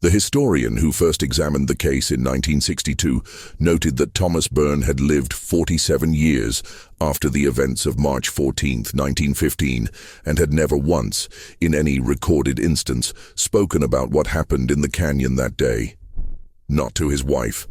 The historian who first examined the case in 1962 noted that Thomas Byrne had lived 47 years after the events of March 14, 1915, and had never once, in any recorded instance, spoken about what happened in the canyon that day. Not to his wife,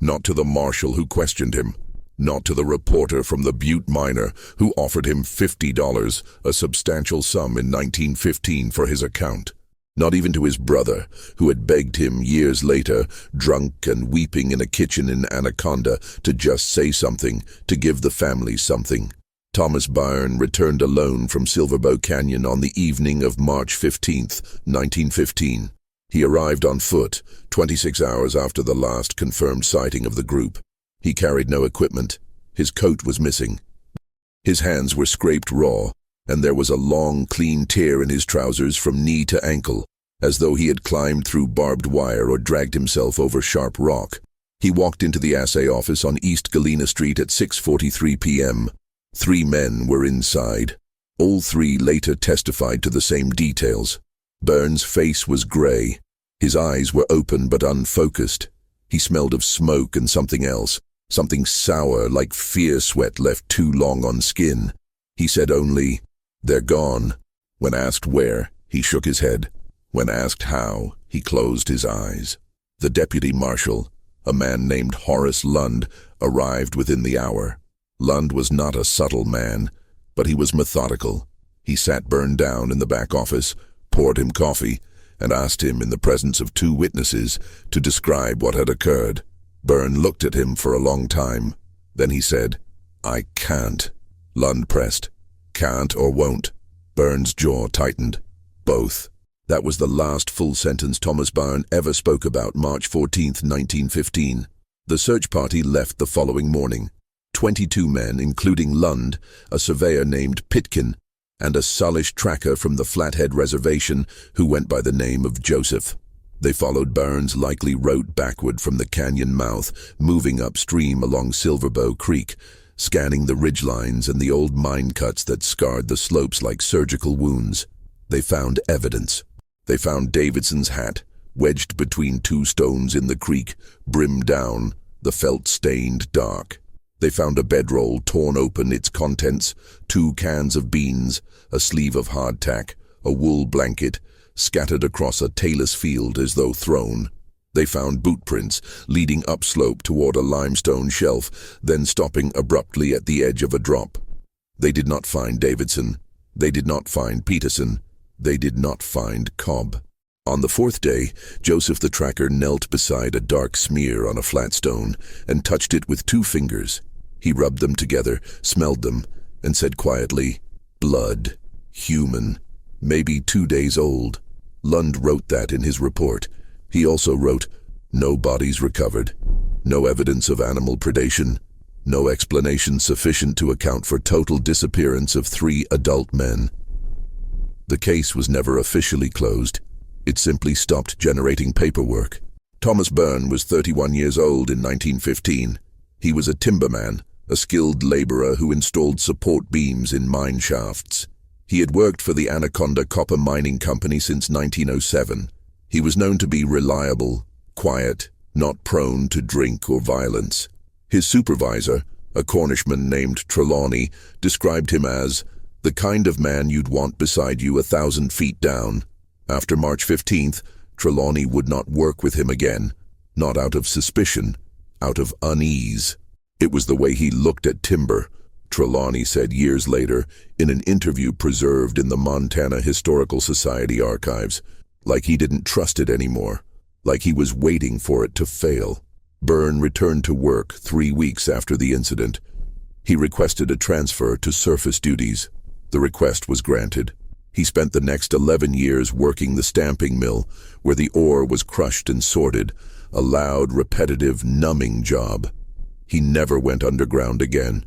not to the marshal who questioned him, not to the reporter from the Butte Miner who offered him $50, a substantial sum in 1915 for his account. Not even to his brother, who had begged him years later, drunk and weeping in a kitchen in Anaconda, to just say something, to give the family something. Thomas Byrne returned alone from Silverbow Canyon on the evening of March 15, 1915. He arrived on foot, 26 hours after the last confirmed sighting of the group. He carried no equipment. His coat was missing. His hands were scraped raw, and there was a long, clean tear in his trousers from knee to ankle, as though he had climbed through barbed wire or dragged himself over sharp rock. He walked into the assay office on East Galena Street at 6:43 p.m. 3 men were inside. All 3 later testified to the same details. Byrne's face was gray. His eyes were open but unfocused. He smelled of smoke and something else, something sour like fear sweat left too long on skin. He said only, "They're gone." When asked where, he shook his head. When asked how, he closed his eyes. The deputy marshal, a man named Horace Lund, arrived within the hour. Lund was not a subtle man, but he was methodical. He sat Byrne down in the back office, poured him coffee, and asked him in the presence of 2 witnesses to describe what had occurred. Byrne looked at him for a long time. Then he said, "I can't." Lund pressed, "Can't or won't?" Byrne's jaw tightened. "Both." That was the last full sentence Thomas Byrne ever spoke about March 14, 1915. The search party left the following morning. 22 men, including Lund, a surveyor named Pitkin, and a Salish tracker from the Flathead Reservation who went by the name of Joseph. They followed Byrne's likely route backward from the canyon mouth, moving upstream along Silverbow Creek, scanning the ridgelines and the old mine cuts that scarred the slopes like surgical wounds. They found evidence. They found Davidson's hat, wedged between 2 stones in the creek, brim down, the felt stained dark. They found a bedroll torn open, its contents, 2 cans of beans, a sleeve of hardtack, a wool blanket, scattered across a tailless field as though thrown. They found boot prints leading upslope toward a limestone shelf, then stopping abruptly at the edge of a drop. They did not find Davidson. They did not find Peterson. They did not find Cobb. On the 4th day, Joseph the tracker knelt beside a dark smear on a flat stone and touched it with 2 fingers. He rubbed them together, smelled them, and said quietly, "Blood. Human. Maybe 2 days old." Lund wrote that in his report. He also wrote, "No bodies recovered. No evidence of animal predation. No explanation sufficient to account for total disappearance of 3 adult men." The case was never officially closed. It simply stopped generating paperwork. Thomas Byrne was 31 years old in 1915. He was a timberman, a skilled laborer who installed support beams in mine shafts. He had worked for the Anaconda Copper Mining Company since 1907. He was known to be reliable, quiet, not prone to drink or violence. His supervisor, a Cornishman named Trelawney, described him as the kind of man you'd want beside you 1,000 feet down. After March 15th, Trelawney would not work with him again, not out of suspicion, out of unease. It was the way he looked at timber, Trelawney said years later in an interview preserved in the Montana Historical Society archives, like he didn't trust it anymore, like he was waiting for it to fail. Byrne returned to work 3 weeks after the incident. He requested a transfer to surface duties. The request was granted. He spent the next 11 years working the stamping mill, where the ore was crushed and sorted, a loud, repetitive, numbing job. He never went underground again.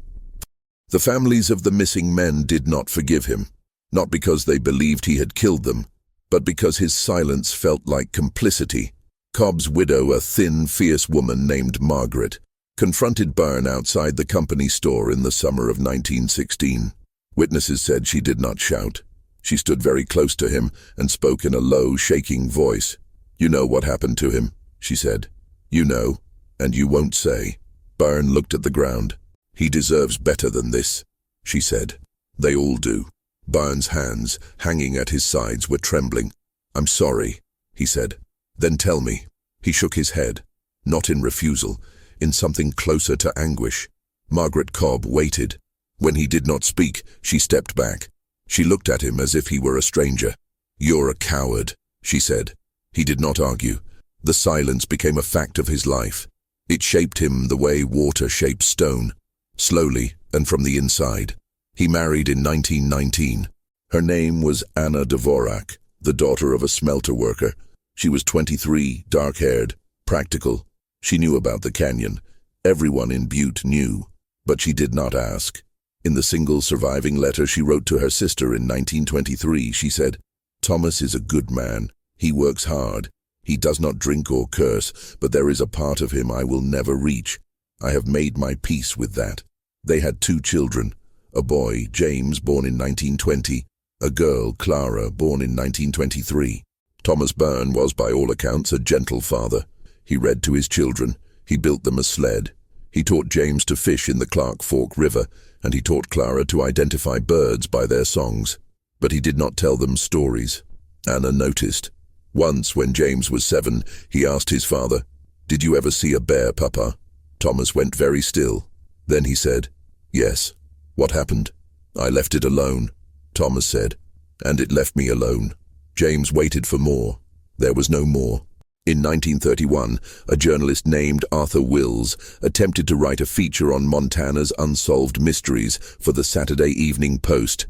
The families of the missing men did not forgive him, not because they believed he had killed them, but because his silence felt like complicity. Cobb's widow, a thin, fierce woman named Margaret, confronted Byrne outside the company store in the summer of 1916. Witnesses said she did not shout. She stood very close to him and spoke in a low, shaking voice. You know what happened to him, she said. You know, and you won't say. Byrne looked at the ground. He deserves better than this, she said. They all do. Byrne's hands, hanging at his sides, were trembling. I'm sorry, he said. Then tell me. He shook his head, not in refusal, in something closer to anguish. Margaret Cobb waited. When he did not speak, she stepped back. She looked at him as if he were a stranger. You're a coward, she said. He did not argue. The silence became a fact of his life. It shaped him the way water shapes stone, slowly and from the inside. He married in 1919. Her name was Anna Dvorak, the daughter of a smelter worker. She was 23, dark-haired, practical. She knew about the canyon. Everyone in Butte knew, but she did not ask. In the single surviving letter she wrote to her sister in 1923, she said, Thomas is a good man. He works hard. He does not drink or curse, but there is a part of him I will never reach. I have made my peace with that. They had 2 children, a boy, James, born in 1920, a girl, Clara, born in 1923. Thomas Byrne was, by all accounts, a gentle father. He read to his children. He built them a sled. He taught James to fish in the Clark Fork River, and he taught Clara to identify birds by their songs. But he did not tell them stories. Anna noticed. Once, when James was 7, he asked his father, Did you ever see a bear, Papa? Thomas went very still. Then he said, Yes. What happened? I left it alone, Thomas said, and it left me alone. James waited for more. There was no more. In 1931, a journalist named Arthur Wills attempted to write a feature on Montana's unsolved mysteries for the Saturday Evening Post.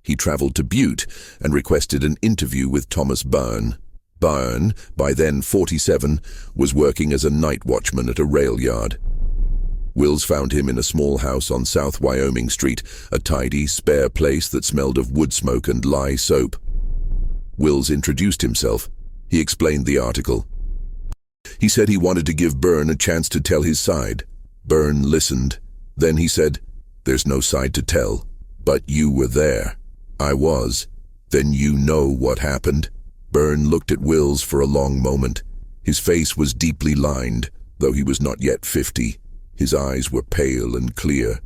He traveled to Butte and requested an interview with Thomas Byrne. Byrne, by then 47, was working as a night watchman at a rail yard. Wills found him in a small house on South Wyoming Street, a tidy, spare place that smelled of wood smoke and lye soap. Wills introduced himself. He explained the article. He said he wanted to give Byrne a chance to tell his side. Byrne listened. Then he said, There's no side to tell. But you were there. I was. Then you know what happened. Byrne looked at Wills for a long moment. His face was deeply lined, though he was not yet 50. His eyes were pale and clear.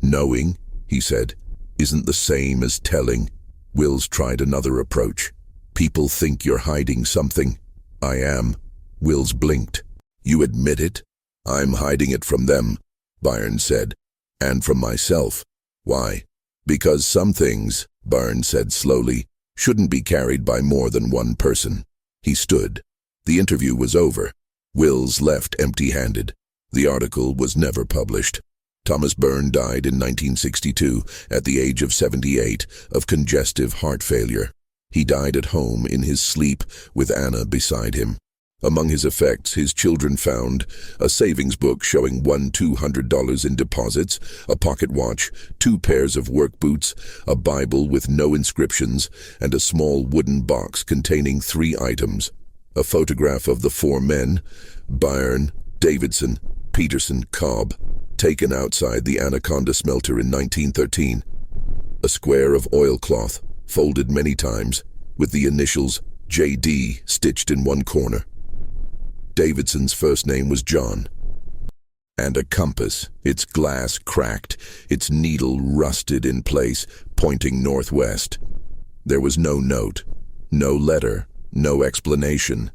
Knowing, he said, isn't the same as telling. Wills tried another approach. People think you're hiding something. I am. Wills blinked. You admit it? I'm hiding it from them, Byrne said. And from myself. Why? Because some things, Byrne said slowly, shouldn't be carried by more than one person. He stood. The interview was over. Wills left empty-handed. The article was never published. Thomas Byrne died in 1962 at the age of 78 of congestive heart failure. He died at home in his sleep with Anna beside him. Among his effects, his children found a savings book showing $200 in deposits, a pocket watch, 2 pairs of work boots, a Bible with no inscriptions, and a small wooden box containing 3 items. A photograph of the 4 men, Byrne, Davidson, Peterson, Cobb, taken outside the Anaconda smelter in 1913. A square of oilcloth, folded many times, with the initials J.D. stitched in one corner. Davidson's first name was John. And a compass, its glass cracked, its needle rusted in place, pointing northwest. There was no note, no letter, no explanation.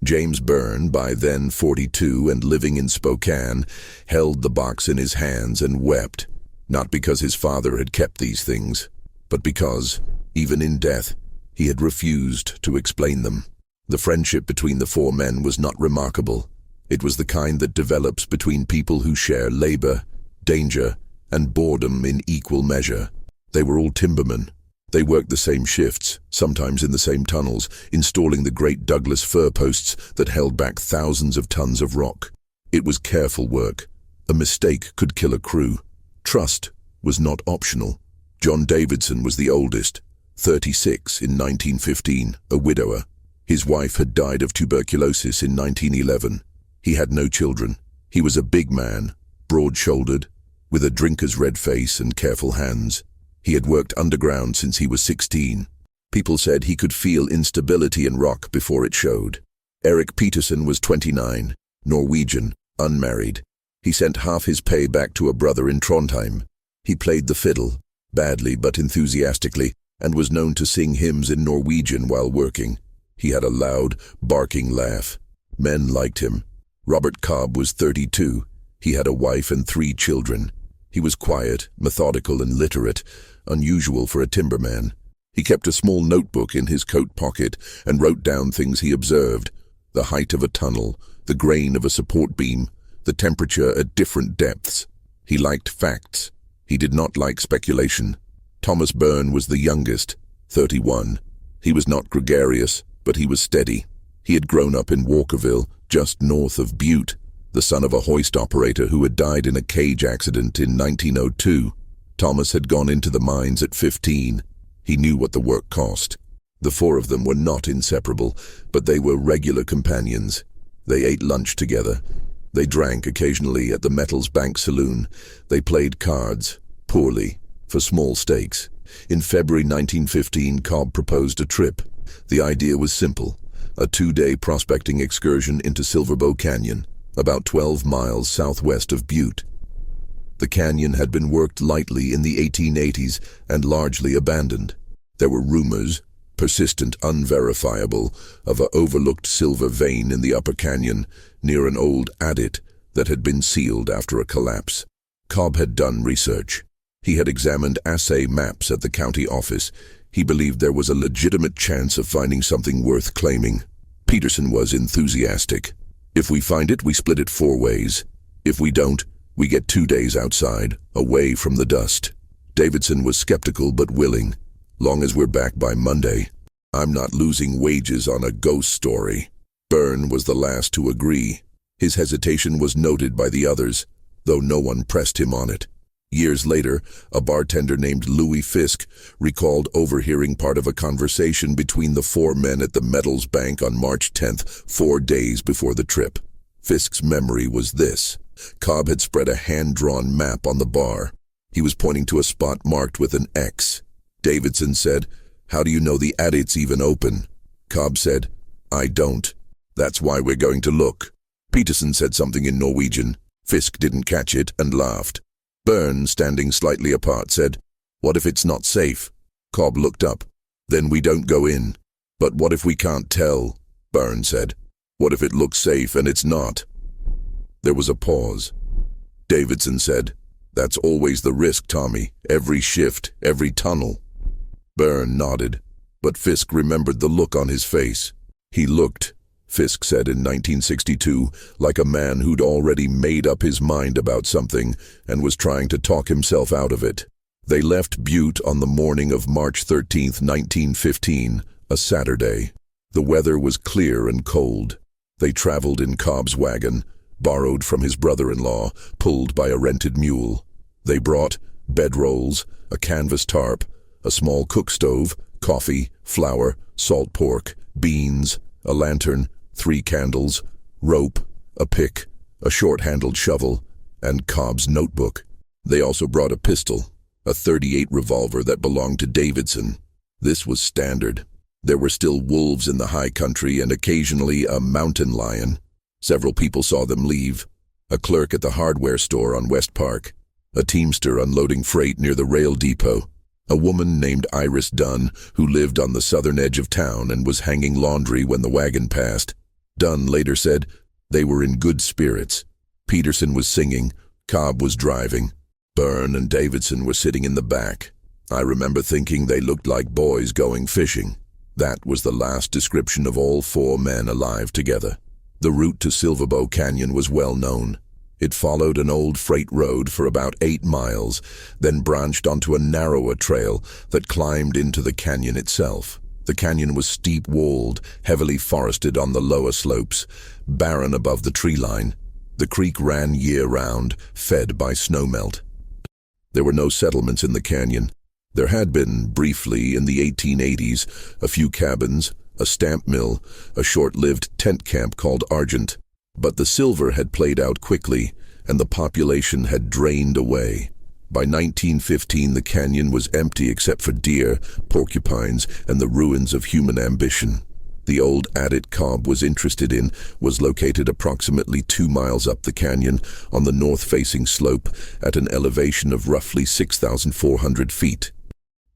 James Byrne, by then 42 and living in Spokane, held the box in his hands and wept, not because his father had kept these things, but because, even in death, he had refused to explain them. The friendship between the 4 men was not remarkable. It was the kind that develops between people who share labor, danger, and boredom in equal measure. They were all timbermen. They worked the same shifts, sometimes in the same tunnels, installing the great Douglas fir posts that held back thousands of tons of rock. It was careful work. A mistake could kill a crew. Trust was not optional. John Davidson was the oldest, 36 in 1915, a widower. His wife had died of tuberculosis in 1911. He had no children. He was a big man, broad-shouldered, with a drinker's red face and careful hands. He had worked underground since he was 16. People said he could feel instability in rock before it showed. Erik Peterson was 29, Norwegian, unmarried. He sent half his pay back to a brother in Trondheim. He played the fiddle, badly but enthusiastically, and was known to sing hymns in Norwegian while working. He had a loud, barking laugh. Men liked him. Robert Cobb was 32. He had a wife and 3 children. He was quiet, methodical, and literate, unusual for a timberman. He kept a small notebook in his coat pocket and wrote down things he observed: the height of a tunnel, the grain of a support beam, the temperature at different depths. He liked facts. He did not like speculation. Thomas Byrne was the youngest, 31. He was not gregarious, but he was steady. He had grown up in Walkerville, just north of Butte, the son of a hoist operator who had died in a cage accident in 1902. Thomas had gone into the mines at 15. He knew what the work cost. The 4 of them were not inseparable, but they were regular companions. They ate lunch together. They drank occasionally at the Metals Bank Saloon. They played cards, poorly, for small stakes. In February 1915, Cobb proposed a trip. The idea was simple: a 2-day prospecting excursion into Silverbow Canyon, about 12 miles southwest of Butte. The canyon had been worked lightly in the 1880s and largely abandoned. There were rumors, persistent, unverifiable, of an overlooked silver vein in the upper canyon near an old adit that had been sealed after a collapse. Cobb had done research. He had examined assay maps at the county office. He believed there was a legitimate chance of finding something worth claiming. Peterson was enthusiastic. If we find it, we split it 4 ways. If we don't, we get 2 days outside, away from the dust. Davidson was skeptical but willing. Long as we're back by Monday. I'm not losing wages on a ghost story. Byrne was the last to agree. His hesitation was noted by the others, though no one pressed him on it. Years later, a bartender named Louis Fisk recalled overhearing part of a conversation between the 4 men at the Metals Bank on March 10th, 4 days before the trip. Fisk's memory was this: Cobb had spread a hand-drawn map on the bar. He was pointing to a spot marked with an X. Davidson said, "How do you know the adit's even open?" Cobb said, "I don't. That's why we're going to look." Peterson said something in Norwegian. Fisk didn't catch it and laughed. Byrne, standing slightly apart, said, "What if it's not safe?" Cobb looked up. "Then we don't go in." "But what if we can't tell?" Byrne said. "What if it looks safe and it's not?" There was a pause. Davidson said, "That's always the risk, Tommy. Every shift, every tunnel." Byrne nodded, but Fisk remembered the look on his face. He looked, Fisk said in 1962, like a man who'd already made up his mind about something and was trying to talk himself out of it. They left Butte on the morning of March 13, 1915, a Saturday. The weather was clear and cold. They traveled in Cobb's wagon, borrowed from his brother-in-law, pulled by a rented mule. They brought bedrolls, a canvas tarp, a small cook stove, coffee, flour, salt pork, beans, a lantern, 3 candles, rope, a pick, a short-handled shovel, and Cobb's notebook. They also brought a pistol, a .38 revolver that belonged to Davidson. This was standard. There were still wolves in the high country and occasionally a mountain lion. Several people saw them leave. A clerk at the hardware store on West Park, a teamster unloading freight near the rail depot, a woman named Iris Dunn who lived on the southern edge of town and was hanging laundry when the wagon passed. Dunn later said they were in good spirits. Peterson was singing, Cobb was driving. Byrne and Davidson were sitting in the back. I remember thinking they looked like boys going fishing. That was the last description of all 4 men alive together. The route to Silverbow Canyon was well known. It followed an old freight road for about 8 miles, then branched onto a narrower trail that climbed into the canyon itself. The canyon was steep-walled, heavily forested on the lower slopes, barren above the tree line. The creek ran year-round, fed by snowmelt. There were no settlements in the canyon. There had been, briefly, in the 1880s, a few cabins, a stamp mill, a short-lived tent camp called Argent. But the silver had played out quickly, and the population had drained away. By 1915, the canyon was empty except for deer, porcupines, and the ruins of human ambition. The old adit Cobb was interested in was located approximately 2 miles up the canyon on the north-facing slope at an elevation of roughly 6,400 feet.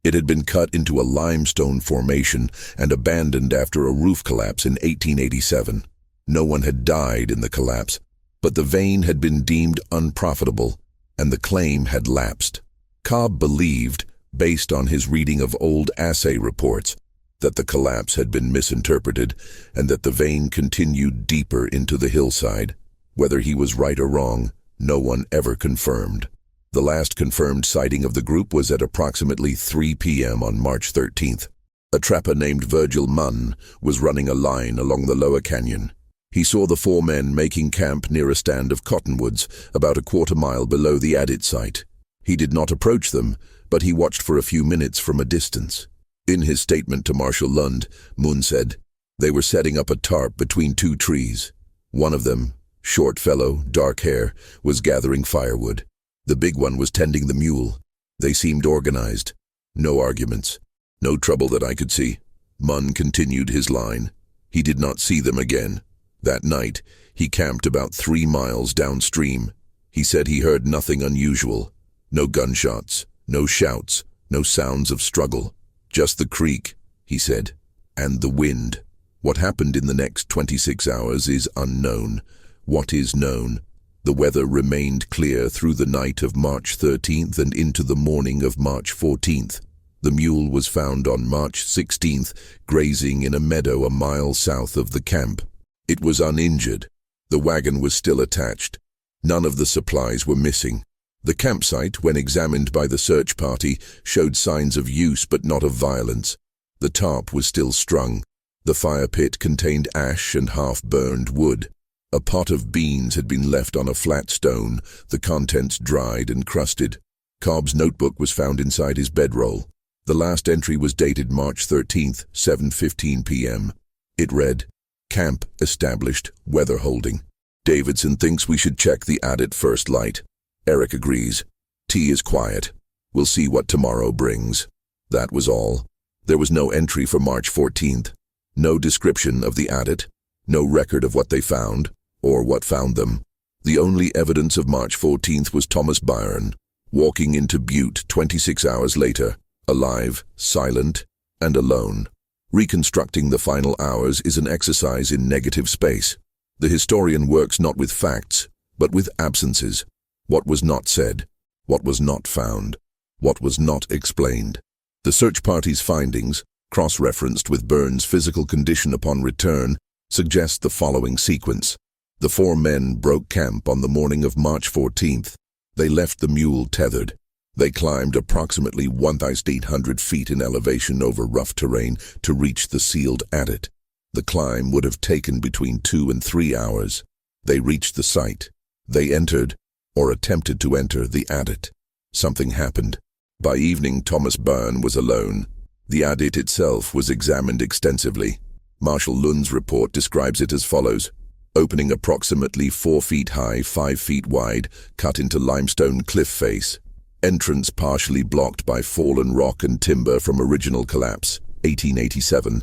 It had been cut into a limestone formation and abandoned after a roof collapse in 1887. No one had died in the collapse, but the vein had been deemed unprofitable, and the claim had lapsed. Cobb believed, based on his reading of old assay reports, that the collapse had been misinterpreted and that the vein continued deeper into the hillside. Whether he was right or wrong, no one ever confirmed. The last confirmed sighting of the group was at approximately 3 p.m. on March 13th. A trapper named Virgil Munn was running a line along the lower canyon. He saw the 4 men making camp near a stand of cottonwoods about a quarter-mile below the adit site. He did not approach them, but he watched for a few minutes from a distance. In his statement to Marshal Lund, Munn said, "They were setting up a tarp between 2 trees. One of them, short fellow, dark hair, was gathering firewood. The big one was tending the mule. They seemed organized. No arguments. No trouble that I could see." Munn continued his line. He did not see them again. That night, he camped about 3 miles downstream. He said he heard nothing unusual. No gunshots, no shouts, no sounds of struggle. Just the creek, he said, and the wind. What happened in the next 26 hours is unknown. What is known? The weather remained clear through the night of March 13th and into the morning of March 14th. The mule was found on March 16th, grazing in a meadow a mile south of the camp. It was uninjured. The wagon was still attached. None of the supplies were missing. The campsite, when examined by the search party, showed signs of use but not of violence. The tarp was still strung. The fire pit contained ash and half-burned wood. A pot of beans had been left on a flat stone, the contents dried and crusted. Cobb's notebook was found inside his bedroll. The last entry was dated March 13th, 7:15 p.m. It read, "Camp established, weather holding. Davidson thinks we should check the adit first light. Eric agrees. T is quiet. We'll see what tomorrow brings." That was all. There was no entry for March 14th. No description of the adit. No record of what they found, or what found them. The only evidence of March 14th was Thomas Byrne, walking into Butte 26 hours later, alive, silent, and alone. Reconstructing the final hours is an exercise in negative space. The historian works not with facts, but with absences. What was not said, what was not found, what was not explained. The search party's findings, cross-referenced with Byrne's physical condition upon return, suggest the following sequence. The 4 men broke camp on the morning of March 14th. They left the mule tethered. They climbed approximately 1,800 feet in elevation over rough terrain to reach the sealed adit. The climb would have taken between 2 and 3 hours. They reached the site. They entered, or attempted to enter, the adit. Something happened. By evening, Thomas Byrne was alone. The adit itself was examined extensively. Marshal Lund's report describes it as follows. Opening approximately 4 feet high, 5 feet wide, cut into limestone cliff face. Entrance partially blocked by fallen rock and timber from original collapse, 1887.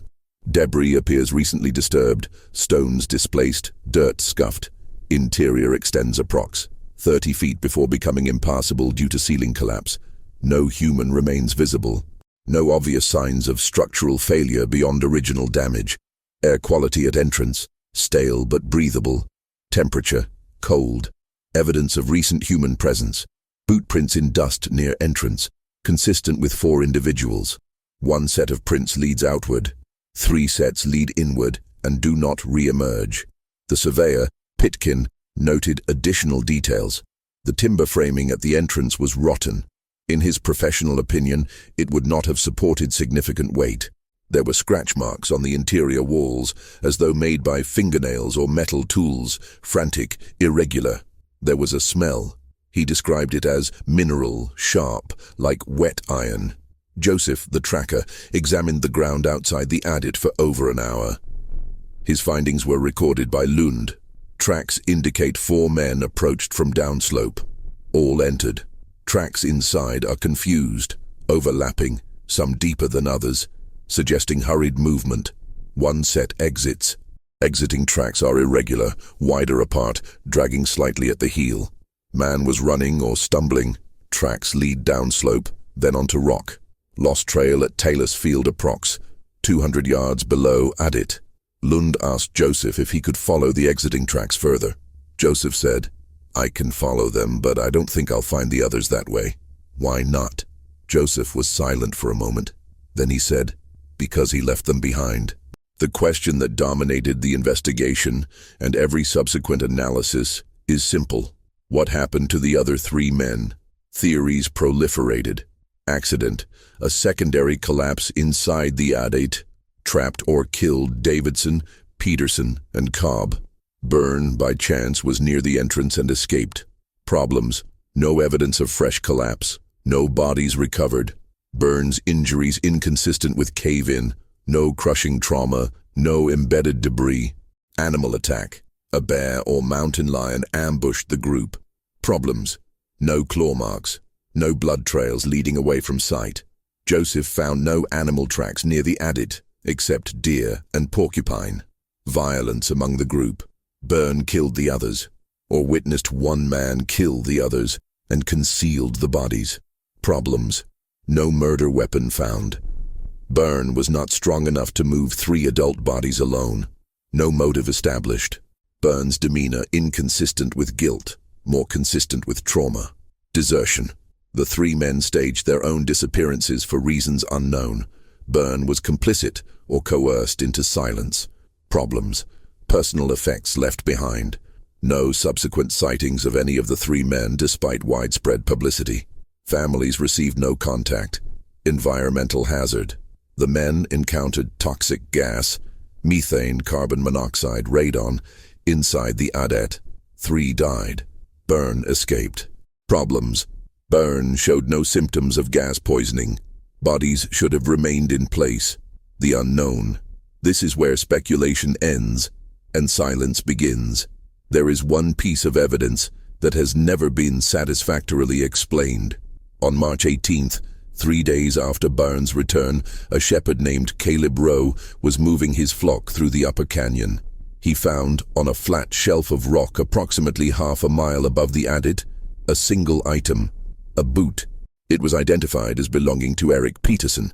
Debris appears recently disturbed, stones displaced, dirt scuffed. Interior extends approx. 30 feet before becoming impassable due to ceiling collapse. No human remains visible. No obvious signs of structural failure beyond original damage. Air quality at entrance, stale but breathable. Temperature, cold. Evidence of recent human presence. Boot prints in dust near entrance, consistent with 4 individuals. 1 set of prints leads outward. 3 sets lead inward and do not re-emerge. The surveyor, Pitkin, noted additional details. The timber framing at the entrance was rotten. In his professional opinion, it would not have supported significant weight. There were scratch marks on the interior walls, as though made by fingernails or metal tools, frantic, irregular. There was a smell. He described it as mineral, sharp, like wet iron. Joseph, the tracker, examined the ground outside the adit for over an hour. His findings were recorded by Lund. Tracks indicate 4 men approached from downslope. All entered. Tracks inside are confused, overlapping, some deeper than others, suggesting hurried movement. One set exits. Exiting tracks are irregular, wider apart, dragging slightly at the heel. Man was running or stumbling. Tracks lead downslope, then onto rock. Lost trail at Taylor's Field approx. 200 yards below Adit. Lund asked Joseph if he could follow the exiting tracks further. Joseph said, "I can follow them, but I don't think I'll find the others that way." "Why not?" Joseph was silent for a moment. Then he said, "Because he left them behind." The question that dominated the investigation and every subsequent analysis is simple. What happened to the other 3 men? Theories proliferated. Accident, a secondary collapse inside the Adit, trapped or killed Davidson, Peterson, and Cobb. Byrne, by chance, was near the entrance and escaped. Problems, no evidence of fresh collapse, no bodies recovered. Byrne's injuries inconsistent with cave-in, no crushing trauma, no embedded debris. Animal attack, a bear or mountain lion ambushed the group. Problems, no claw marks, no blood trails leading away from sight. Joseph found no animal tracks near the Adit, except deer and porcupine. Violence among the group. Byrne killed the others, or witnessed one man kill the others and concealed the bodies. Problems, no murder weapon found. Byrne was not strong enough to move 3 adult bodies alone. No motive established. Byrne's demeanor inconsistent with guilt, more consistent with trauma. Desertion. The 3 men staged their own disappearances for reasons unknown. Byrne was complicit or coerced into silence. Problems. Personal effects left behind. No subsequent sightings of any of the 3 men despite widespread publicity. Families received no contact. Environmental hazard. The men encountered toxic gas, methane, carbon monoxide, radon, inside the Adit. 3 died. Byrne escaped. Problems. Byrne showed no symptoms of gas poisoning. Bodies should have remained in place. The unknown. This is where speculation ends and silence begins. There is one piece of evidence that has never been satisfactorily explained. On March 18th, 3 days after Byrne's return, a shepherd named Caleb Rowe was moving his flock through the upper canyon. He found, on a flat shelf of rock approximately half a mile above the Adit, a single item, a boot. It was identified as belonging to Eric Peterson.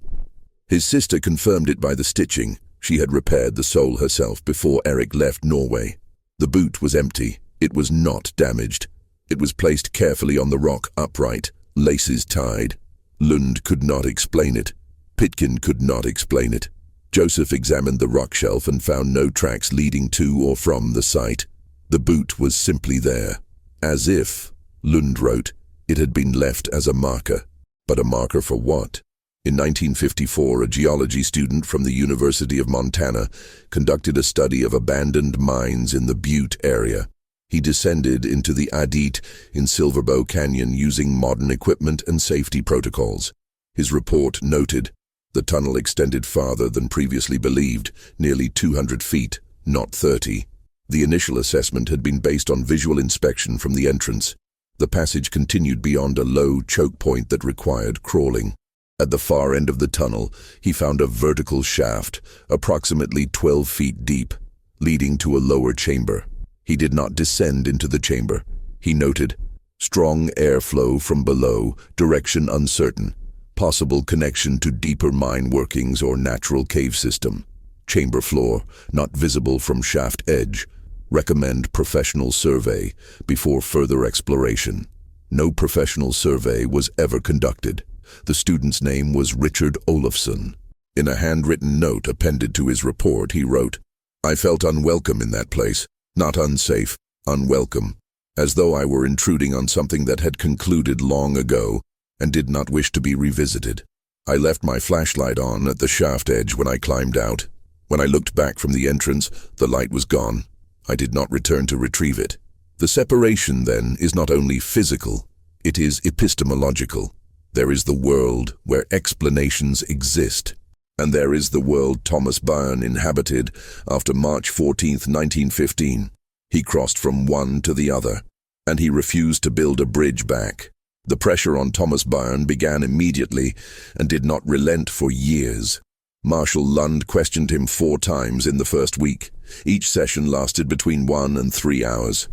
His sister confirmed it by the stitching. She had repaired the sole herself before Eric left Norway. The boot was empty. It was not damaged. It was placed carefully on the rock upright, laces tied. Lund could not explain it. Pitkin could not explain it. Joseph examined the rock shelf and found no tracks leading to or from the site. The boot was simply there. As if, Lund wrote, it had been left as a marker. But a marker for what? In 1954, a geology student from the University of Montana conducted a study of abandoned mines in the Butte area. He descended into the Adit in Silverbow Canyon using modern equipment and safety protocols. His report noted, the tunnel extended farther than previously believed, nearly 200 feet, not 30. The initial assessment had been based on visual inspection from the entrance. The passage continued beyond a low choke point that required crawling. At the far end of the tunnel, he found a vertical shaft, approximately 12 feet deep, leading to a lower chamber. He did not descend into the chamber. He noted, strong airflow from below, direction uncertain, possible connection to deeper mine workings or natural cave system. Chamber floor, not visible from shaft edge. Recommend professional survey before further exploration. No professional survey was ever conducted. The student's name was Richard Olofsson. In a handwritten note appended to his report, he wrote, I felt unwelcome in that place, not unsafe, unwelcome, as though I were intruding on something that had concluded long ago and did not wish to be revisited. I left my flashlight on at the shaft edge when I climbed out. When I looked back from the entrance, the light was gone. I did not return to retrieve it. The separation, then, is not only physical, it is epistemological. There is the world where explanations exist, and there is the world Thomas Byrne inhabited after March 14, 1915. He crossed from one to the other, and he refused to build a bridge back. The pressure on Thomas Byrne began immediately and did not relent for years. Marshal Lund questioned him 4 times in the first week. Each session lasted between 1 and 3 hours.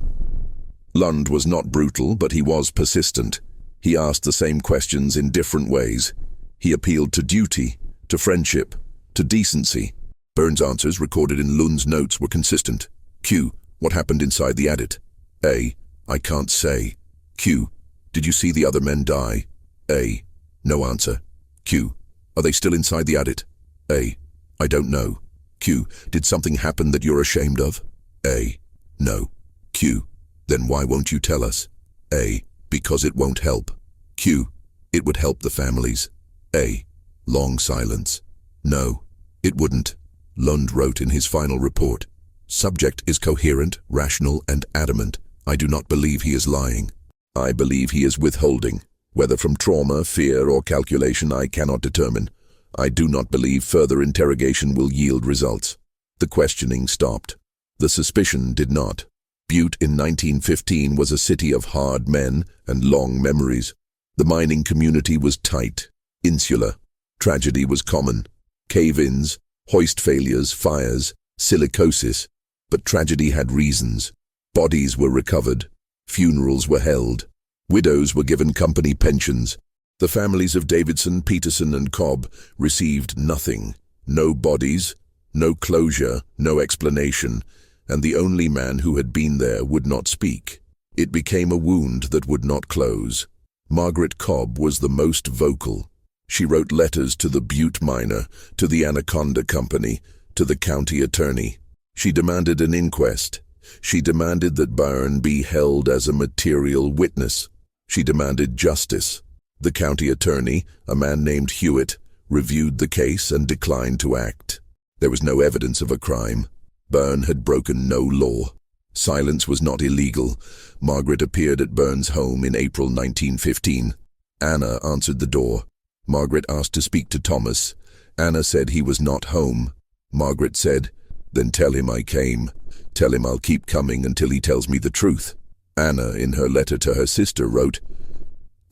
Lund was not brutal, but he was persistent. He asked the same questions in different ways. He appealed to duty, to friendship, to decency. Byrne's answers, recorded in Lund's notes, were consistent. Q. What happened inside the adit? A. I can't say. Q. Did you see the other men die? A. No answer. Q. Are they still inside the adit? A. I don't know. Q. Did something happen that you're ashamed of? A. No. Q. Then why won't you tell us? A. Because it won't help. Q. It would help the families. A. Long silence. No, it wouldn't. Lund wrote in his final report, "Subject is coherent, rational, and adamant. I do not believe he is lying. I believe he is withholding. Whether from trauma, fear, or calculation, I cannot determine. I do not believe further interrogation will yield results." The questioning stopped. The suspicion did not. Butte in 1915 was a city of hard men and long memories. The mining community was tight, insular. Tragedy was common. Cave-ins, hoist failures, fires, silicosis. But tragedy had reasons. Bodies were recovered. Funerals were held. Widows were given company pensions. The families of Davidson, Peterson, and Cobb received nothing. No bodies, no closure, no explanation, and the only man who had been there would not speak. It became a wound that would not close. Margaret Cobb was the most vocal. She wrote letters to the Butte miner, to the Anaconda Company, to the county attorney. She demanded an inquest. She demanded that Byrne be held as a material witness. She demanded justice. The county attorney, a man named Hewitt, reviewed the case and declined to act. There was no evidence of a crime. Byrne had broken no law. Silence was not illegal. Margaret appeared at Byrne's home in April 1915. Anna answered the door. Margaret asked to speak to Thomas. Anna said he was not home. Margaret said, "Then tell him I came. Tell him I'll keep coming until he tells me the truth." Anna, in her letter to her sister, wrote,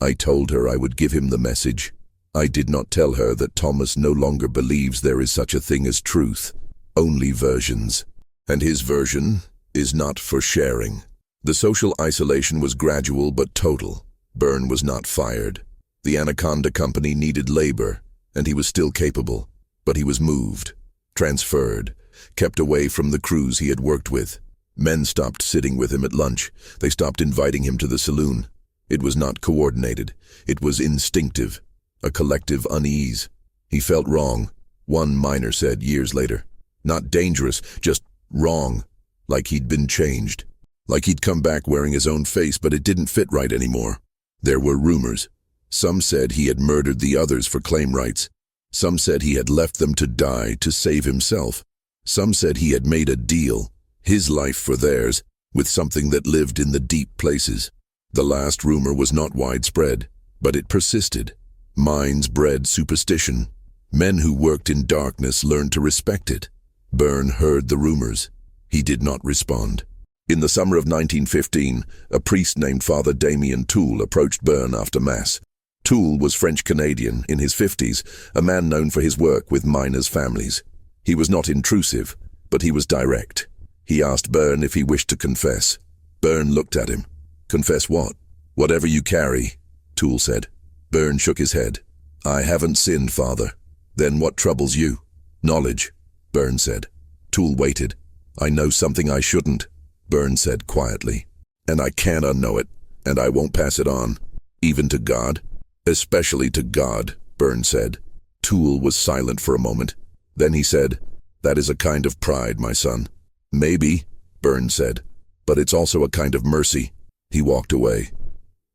"I told her I would give him the message. I did not tell her that Thomas no longer believes there is such a thing as truth, only versions. And his version is not for sharing." The social isolation was gradual but total. Byrne was not fired. The Anaconda Company needed labor, and he was still capable. But he was moved, transferred, kept away from the crews he had worked with. Men stopped sitting with him at lunch. They stopped inviting him to the saloon. It was not coordinated. It was instinctive, a collective unease. He felt wrong, one miner said years later. Not dangerous, just wrong, like he'd been changed. Like he'd come back wearing his own face, but it didn't fit right anymore. There were rumors. Some said he had murdered the others for claim rights. Some said he had left them to die to save himself. Some said he had made a deal, his life for theirs, with something that lived in the deep places. The last rumor was not widespread, but it persisted. Minds bred superstition. Men who worked in darkness learned to respect it. Byrne heard the rumors. He did not respond. In the summer of 1915, a priest named Father Damien Toole approached Byrne after Mass. Toole was French-Canadian, in his 50s, a man known for his work with miners' families. He was not intrusive, but he was direct. He asked Byrne if he wished to confess. Byrne looked at him. "Confess what?" "Whatever you carry," Toole said. Byrne shook his head. "I haven't sinned, Father." "Then what troubles you?" "Knowledge," Byrne said. Toole waited. "I know something I shouldn't," Byrne said quietly. "And I can't unknow it, and I won't pass it on, even to God." "Especially to God," Byrne said. Toole was silent for a moment. Then he said, "That is a kind of pride, my son." "Maybe," Byrne said, "but it's also a kind of mercy." He walked away.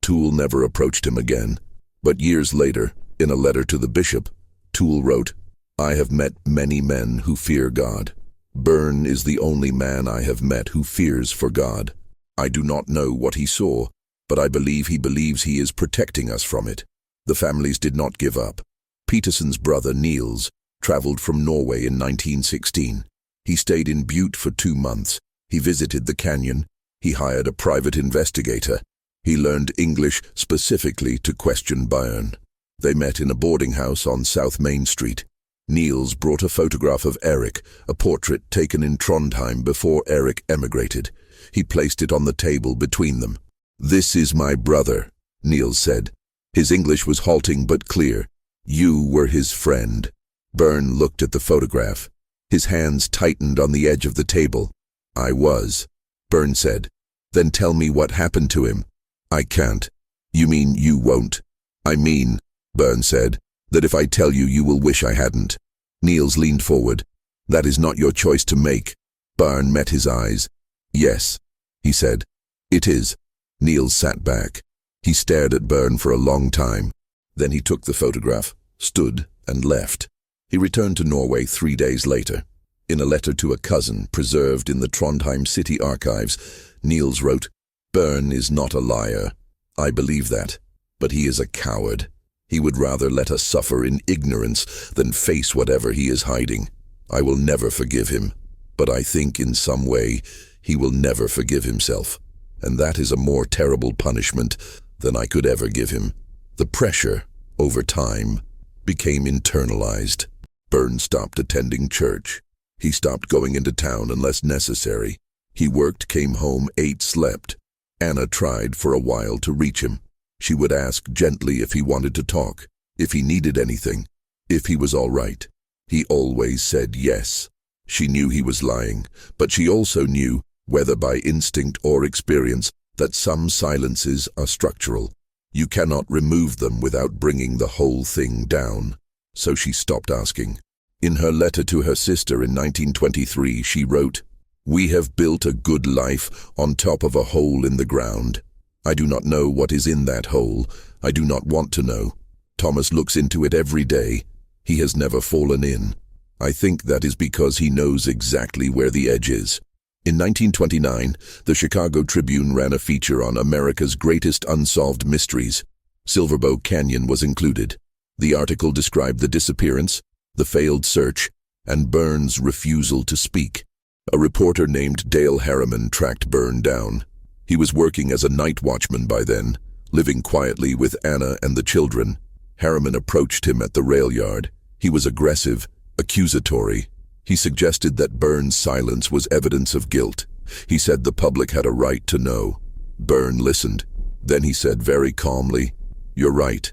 Toole never approached him again. But years later, in a letter to the bishop, Toole wrote, "I have met many men who fear God. Byrne is the only man I have met who fears for God. I do not know what he saw, but I believe he believes he is protecting us from it." The families did not give up. Peterson's brother, Niels, traveled from Norway in 1916. He stayed in Butte for 2 months. He visited the canyon. He hired a private investigator. He learned English specifically to question Byrne. They met in a boarding house on South Main Street. Niels brought a photograph of Erik, a portrait taken in Trondheim before Erik emigrated. He placed it on the table between them. "This is my brother," Niels said. His English was halting but clear. "You were his friend." Byrne looked at the photograph. His hands tightened on the edge of the table. "I was," Byrne said. "Then tell me what happened to him." "I can't." "You mean you won't?" "I mean," Byrne said, "that if I tell you, you will wish I hadn't." Niels leaned forward. "That is not your choice to make." Byrne met his eyes. "Yes," he said. "It is." Niels sat back. He stared at Byrne for a long time. Then he took the photograph, stood, and left. He returned to Norway 3 days later. In a letter to a cousin preserved in the Trondheim city archives, Niels wrote, "Byrne is not a liar. I believe that. But he is a coward. He would rather let us suffer in ignorance than face whatever he is hiding. I will never forgive him. But I think in some way he will never forgive himself. And that is a more terrible punishment than I could ever give him." The pressure, over time, became internalized. Byrne stopped attending church. He stopped going into town unless necessary. He worked, came home, ate, slept. Anna tried for a while to reach him. She would ask gently if he wanted to talk, if he needed anything, if he was all right. He always said yes. She knew he was lying, but she also knew, whether by instinct or experience, that some silences are structural. You cannot remove them without bringing the whole thing down. So she stopped asking. In her letter to her sister in 1923, she wrote, "We have built a good life on top of a hole in the ground. I do not know what is in that hole. I do not want to know. Thomas looks into it every day. He has never fallen in. I think that is because he knows exactly where the edge is." In 1929, the Chicago Tribune ran a feature on America's greatest unsolved mysteries. Silverbow Canyon was included. The article described the disappearance, the failed search, and Byrne's refusal to speak. A reporter named Dale Harriman tracked Byrne down. He was working as a night watchman by then, living quietly with Anna and the children. Harriman approached him at the rail yard. He was aggressive, accusatory. He suggested that Byrne's silence was evidence of guilt. He said the public had a right to know. Byrne listened. Then he said very calmly, "You're right."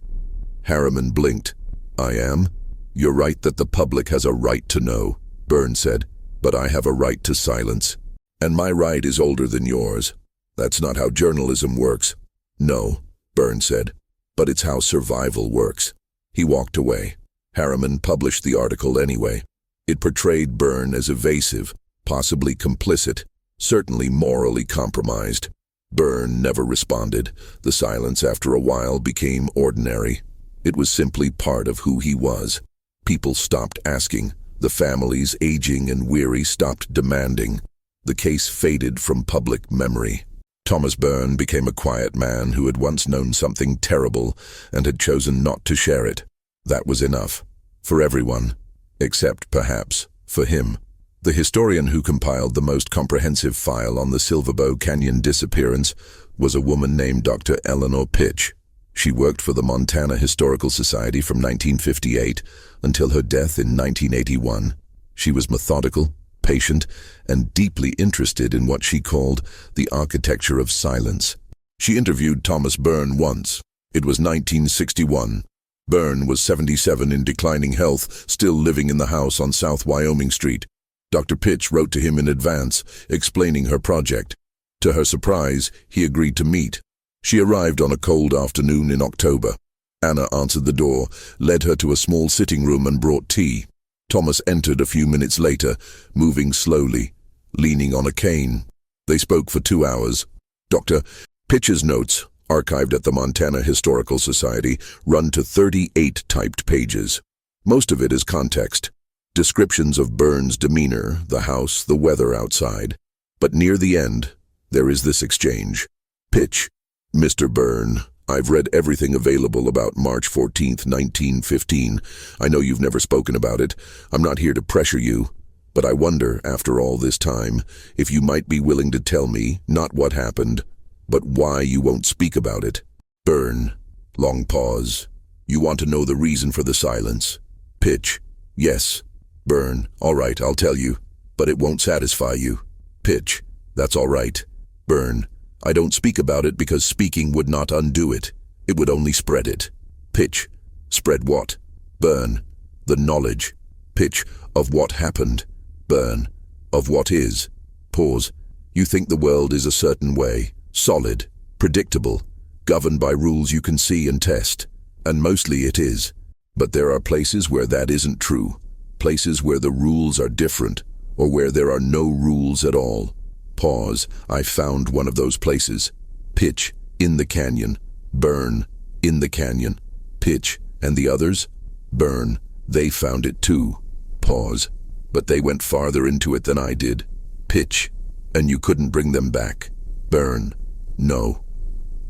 Harriman blinked. "I am?" "You're right that the public has a right to know," Byrne said, "but I have a right to silence. And my right is older than yours. That's not how journalism works." "No," Byrne said, "but it's how survival works." He walked away. Harriman published the article anyway. It portrayed Byrne as evasive, possibly complicit, certainly morally compromised. Byrne never responded. The silence after a while became ordinary. It was simply part of who he was. People stopped asking. The families, aging and weary, stopped demanding. The case faded from public memory. Thomas Byrne became a quiet man who had once known something terrible and had chosen not to share it. That was enough. For everyone. Except, perhaps, for him. The historian who compiled the most comprehensive file on the Silverbow Canyon disappearance was a woman named Dr. Eleanor Pitch. She worked for the Montana Historical Society from 1958 until her death in 1981. She was methodical, patient, and deeply interested in what she called the architecture of silence. She interviewed Thomas Byrne once. It was 1961. Byrne was 77 in declining health, still living in the house on South Wyoming Street. Dr. Pitch wrote to him in advance, explaining her project. To her surprise, he agreed to meet. She arrived on a cold afternoon in October. Anna answered the door, led her to a small sitting room and brought tea. Thomas entered a few minutes later, moving slowly, leaning on a cane. They spoke for 2 hours. Dr. Pitch's notes, archived at the Montana Historical Society, run to 38 typed pages. Most of it is context. Descriptions of Byrne's demeanor, the house, the weather outside. But near the end, there is this exchange. Pitch, "Mr. Byrne, I've read everything available about March 14th, 1915. I know you've never spoken about it. I'm not here to pressure you. But I wonder, after all this time, if you might be willing to tell me, not what happened, But why you won't speak about it? Byrne. Long pause. You want to know the reason for the silence? Pitch. Yes. Byrne. All right, I'll tell you. But it won't satisfy you. Pitch. That's all right. Byrne. I don't speak about it because speaking would not undo it. It would only spread it. Pitch. Spread what? Byrne. The knowledge. Pitch. Of what happened. Byrne. Of what is. Pause. You think the world is a certain way, solid, predictable, governed by rules you can see and test. And mostly it is. But there are places where that isn't true. Places where the rules are different, or where there are no rules at all. Pause. I found one of those places. Pitch. In the canyon. Byrne. In the canyon. Pitch. And the others? Byrne. They found it too. Pause. But they went farther into it than I did. Pitch. And you couldn't bring them back. Byrne. No.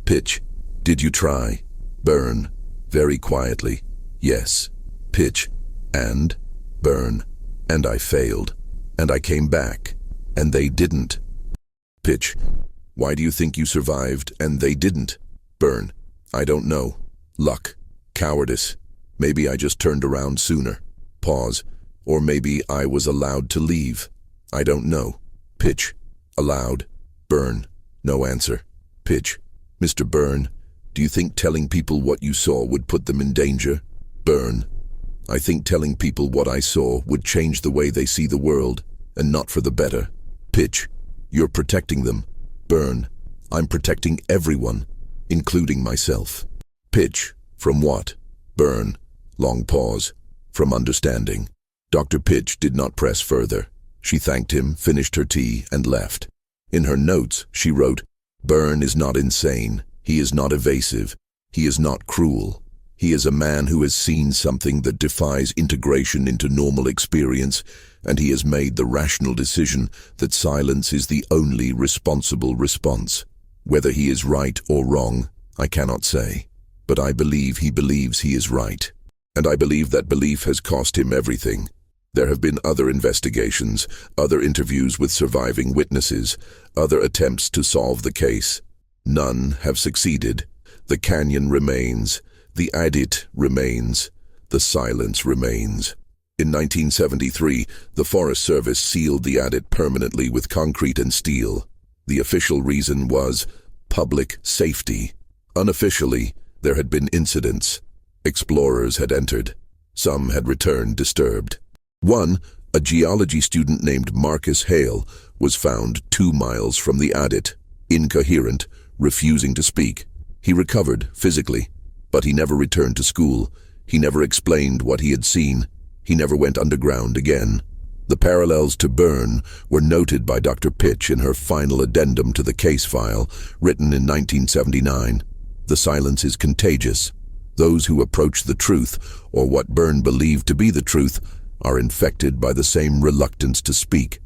Pitch. Did you try? Byrne. Very quietly. Yes. Pitch. And? Byrne. And I failed. And I came back. And they didn't. Pitch. Why do you think you survived and they didn't? Byrne. I don't know. Luck. Cowardice. Maybe I just turned around sooner. Pause. Or maybe I was allowed to leave. I don't know. Pitch. Allowed. Byrne. No answer. Pitch. Mr. Byrne, do you think telling people what you saw would put them in danger? Byrne. I think telling people what I saw would change the way they see the world, and not for the better. Pitch. You're protecting them. Byrne. I'm protecting everyone, including myself. Pitch. From what? Byrne. Long pause. From understanding. Dr. Pitch did not press further. She thanked him, finished her tea, and left. In her notes, she wrote, Byrne is not insane. He is not evasive. He is not cruel. He is a man who has seen something that defies integration into normal experience, and he has made the rational decision that silence is the only responsible response. Whether he is right or wrong, I cannot say. But I believe he believes he is right. And I believe that belief has cost him everything. There have been other investigations, other interviews with surviving witnesses, other attempts to solve the case. None have succeeded. The canyon remains. The adit remains. The silence remains. In 1973, the Forest Service sealed the adit permanently with concrete and steel. The official reason was public safety. Unofficially, there had been incidents. Explorers had entered. Some had returned disturbed. One, a geology student named Marcus Hale, was found 2 miles from the adit, incoherent, refusing to speak. He recovered physically, but he never returned to school. He never explained what he had seen. He never went underground again. The parallels to Byrne were noted by Dr. Pitch in her final addendum to the case file, written in 1979. The silence is contagious. Those who approach the truth, or what Byrne believed to be the truth, are infected by the same reluctance to speak.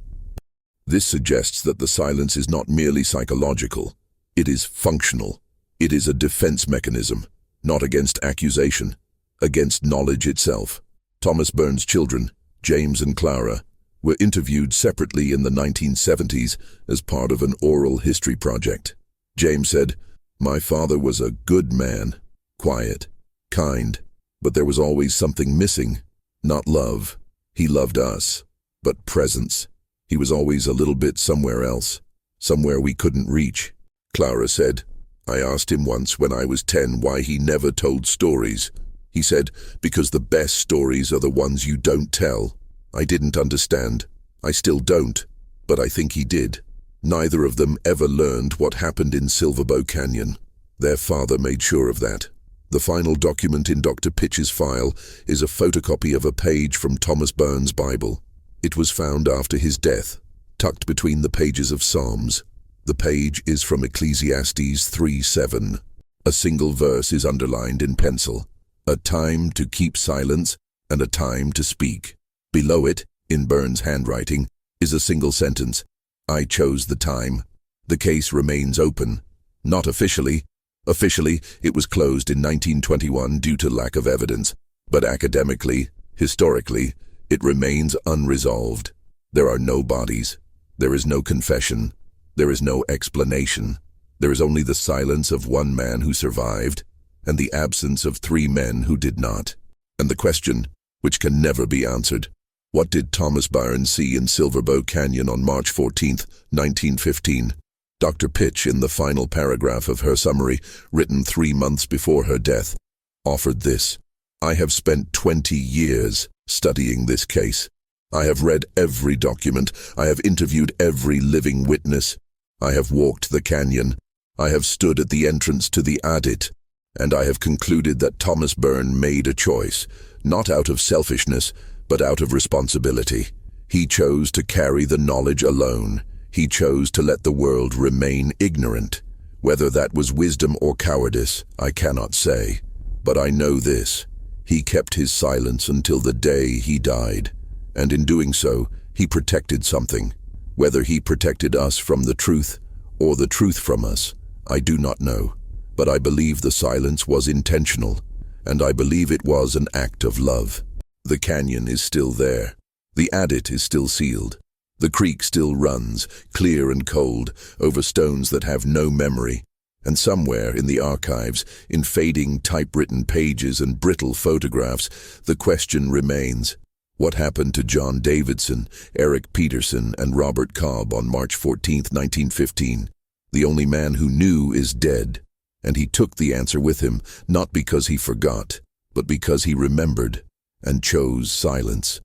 This suggests that the silence is not merely psychological. It is functional. It is a defense mechanism, not against accusation, against knowledge itself. Thomas Byrne's children, James and Clara, were interviewed separately in the 1970s as part of an oral history project. James said, "My father was a good man, quiet, kind, but there was always something missing, not love. He loved us, but presence. He was always a little bit somewhere else, somewhere we couldn't reach." Clara said, "I asked him once when I was 10 why he never told stories. He said, because the best stories are the ones you don't tell. I didn't understand. I still don't, but I think he did." Neither of them ever learned what happened in Silverbow Canyon. Their father made sure of that. The final document in Dr. Pitch's file is a photocopy of a page from Thomas Byrne's Bible. It was found after his death, tucked between the pages of Psalms. The page is from Ecclesiastes 3:7. A single verse is underlined in pencil. A time to keep silence and a time to speak. Below it, in Byrne's handwriting, is a single sentence. I chose the time. The case remains open. Not officially. Officially, it was closed in 1921 due to lack of evidence, but academically, historically, it remains unresolved. There are no bodies. There is no confession. There is no explanation. There is only the silence of one man who survived, and the absence of 3 men who did not. And the question, which can never be answered, what did Thomas Byrne see in Silverbow Canyon on March 14, 1915? Dr. Pitch, in the final paragraph of her summary, written 3 months before her death, offered this: "I have spent 20 years studying this case. I have read every document. I have interviewed every living witness. I have walked the canyon. I have stood at the entrance to the adit. And I have concluded that Thomas Byrne made a choice, not out of selfishness, but out of responsibility. He chose to carry the knowledge alone. He chose to let the world remain ignorant. Whether that was wisdom or cowardice, I cannot say. But I know this: he kept his silence until the day he died. And in doing so, he protected something. Whether he protected us from the truth, or the truth from us, I do not know. But I believe the silence was intentional, and I believe it was an act of love. The canyon is still there. The adit is still sealed. The creek still runs, clear and cold, over stones that have no memory. And somewhere in the archives, in fading typewritten pages and brittle photographs, the question remains: what happened to John Davidson, Eric Peterson, and Robert Cobb on March 14, 1915? The only man who knew is dead, and he took the answer with him, not because he forgot, but because he remembered and chose silence.